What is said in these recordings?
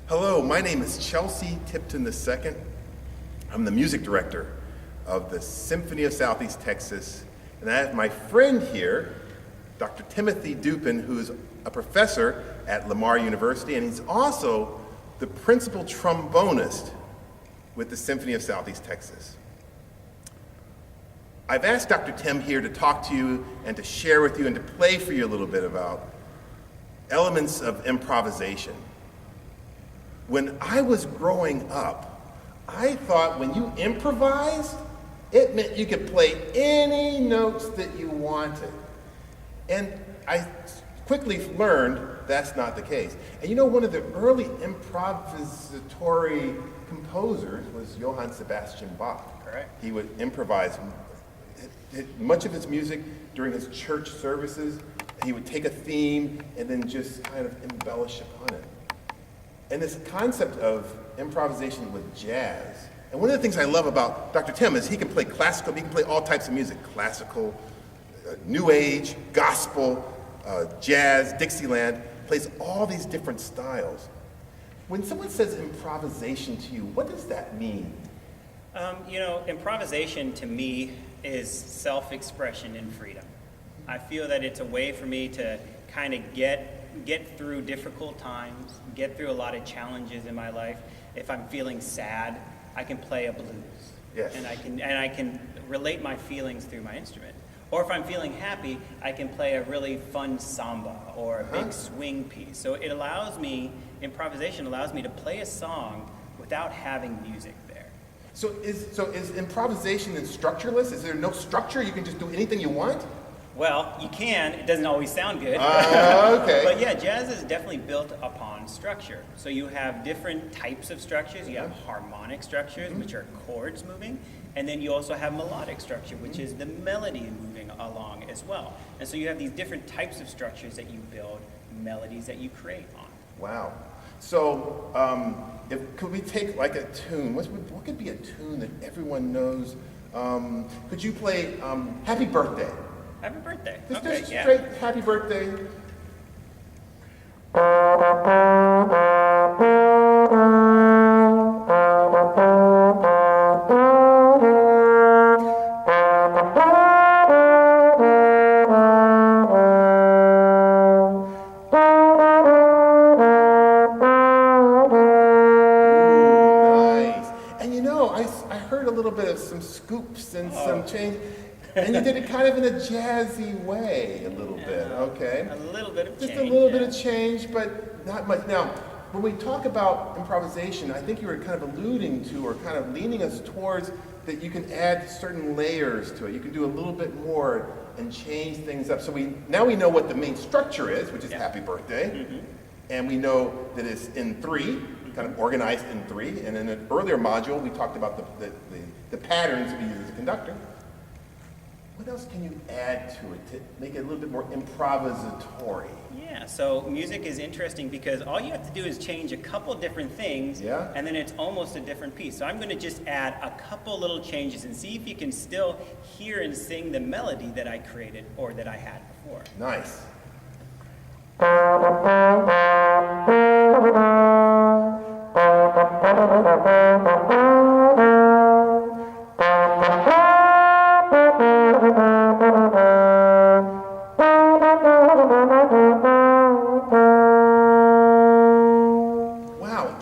Hello, my name is Chelsea Tipton II. I'm the music director of the Symphony of Southeast Texas, and I have my friend here, Dr. Timothy Dueppen, who is a professor at Lamar University, and he's also the principal trombonist with the Symphony of Southeast Texas. I've asked Dr. Tim here to talk to you and to share with you and to play for you a little bit about elements of improvisation. When I was growing up, I thought when you improvised, it meant you could play any notes that you wanted. And I quickly learned that's not the case. And you know, one of the early improvisatory composers was Johann Sebastian Bach. Correct. He would improvise much of his music during his church services. He would take a theme and then just kind of embellish upon it. And this concept of improvisation with jazz, and one of the things I love about Dr. Tim is he can play classical, he can play all types of music, classical, new age, gospel, jazz, Dixieland, plays all these different styles. When someone says improvisation to you, what does that mean? Improvisation to me is self-expression and freedom. I feel that it's a way for me to kind of get through difficult times, get through a lot of challenges in my life. If I'm feeling sad, I can play a blues. Yes. And I can relate my feelings through my instrument. Or if I'm feeling happy, I can play a really fun samba or a big swing piece. So improvisation allows me to play a song without having music there. So is improvisation structureless? Is there no structure? You can just do anything you want? Well, you can. It doesn't always sound good. Okay. But yeah, jazz is definitely built upon structure. So you have different types of structures. You have harmonic structures, which are chords moving. And then you also have melodic structure, which is the melody moving along as well. And so you have these different types of structures that you build, melodies that you create on. Wow. So could we take like a tune? What could be a tune that everyone knows? Could you play Happy Birthday? Happy birthday. Just Okay, yeah. straight Happy Birthday. I heard a little bit of some scoops and some change, and you did it kind of in a jazzy way, a little bit, okay? A little bit of change. Just a little bit of change, but not much. Now, when we talk about improvisation, I think you were kind of alluding to or kind of leaning us towards that you can add certain layers to it. You can do a little bit more and change things up. So now we know what the main structure is, which is Happy Birthday, and we know that it's in three, kind of organized in three. And in an earlier module, we talked about the patterns we use as a conductor. What else can you add to it to make it a little bit more improvisatory? Yeah, so music is interesting because all you have to do is change a couple different things, and then it's almost a different piece. So I'm going to just add a couple little changes and see if you can still hear and sing the melody that I created or that I had before. Nice.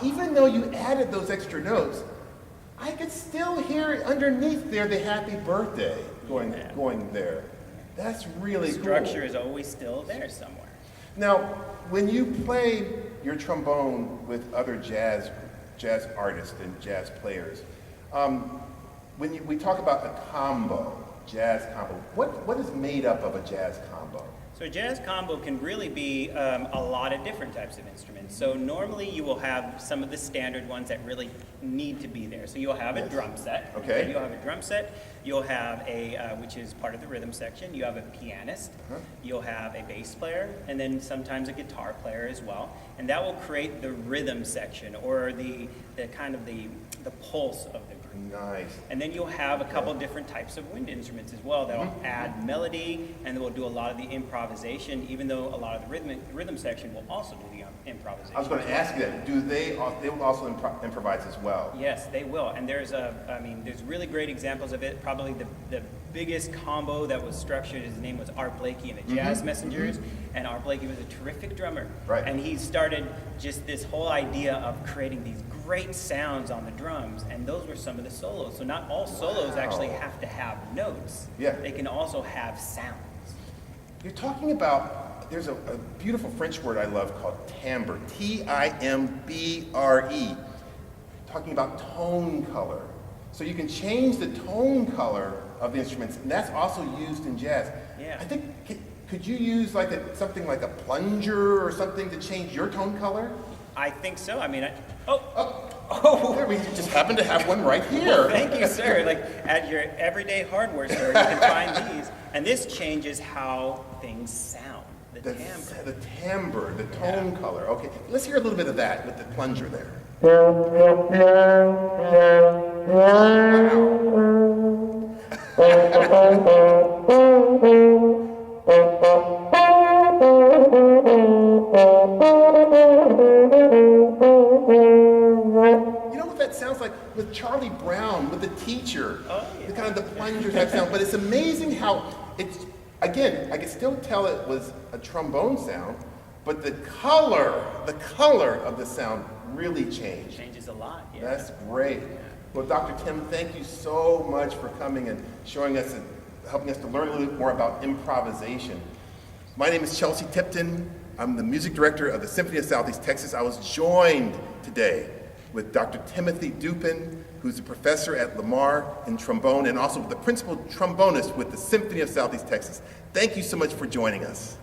Even though you added those extra notes, I could still hear underneath there the Happy Birthday going there. That's really cool. Structure is always still there somewhere. Now, when you play your trombone with other jazz artists and jazz players, we talk about a combo, jazz combo. What is made up of a jazz combo? So a jazz combo can really be a lot of different types of instruments. So normally you will have some of the standard ones that really need to be there. So you'll have a drum set. Okay. You'll have a drum set. You'll have which is part of the rhythm section. You have a pianist. You'll have a bass player, and then sometimes a guitar player as well. And that will create the rhythm section, or the kind of the pulse of the group. Nice. And then you'll have a couple different types of wind instruments as well that'll add melody, and we'll do a lot of the improvisation, even though a lot of the rhythm section will also do the improvisation. I was going to ask you that. Do they will also improvise as well? Yes, they will. And there's there's really great examples of it. Probably the biggest combo that was structured, his name was Art Blakey and the Jazz Messengers. And Art Blakey was a terrific drummer. Right. And he started just this whole idea of creating these great sounds on the drums. And those were some of the solos. So not all solos actually have to have notes. Yeah. They can also have sounds. You're talking about, there's a beautiful French word I love called timbre, Timbre, talking about tone color. So you can change the tone color of the instruments, and that's also used in jazz. Yeah. I think, could you use like something like a plunger or something to change your tone color? I think so. I mean, There, we just happen to have one right here. Thank you, sir. Like at your everyday hardware store, you can find these. And this changes how things sound, the timbre. The timbre, the tone color. Okay, let's hear a little bit of that with the plunger there. You know what that sounds like with Charlie Brown, with the teacher, the kind of the plunger type sound. But it's amazing how it's, again, I can still tell it was a trombone sound, but the color of the sound really changed. Changes a lot. Yeah. That's great. Well, Dr. Tim, thank you so much for coming and showing us and helping us to learn a little bit more about improvisation. My name is Chelsea Tipton. I'm the music director of the Symphony of Southeast Texas. I was joined today with Dr. Timothy Dueppen, who's a professor at Lamar in trombone and also the principal trombonist with the Symphony of Southeast Texas. Thank you so much for joining us.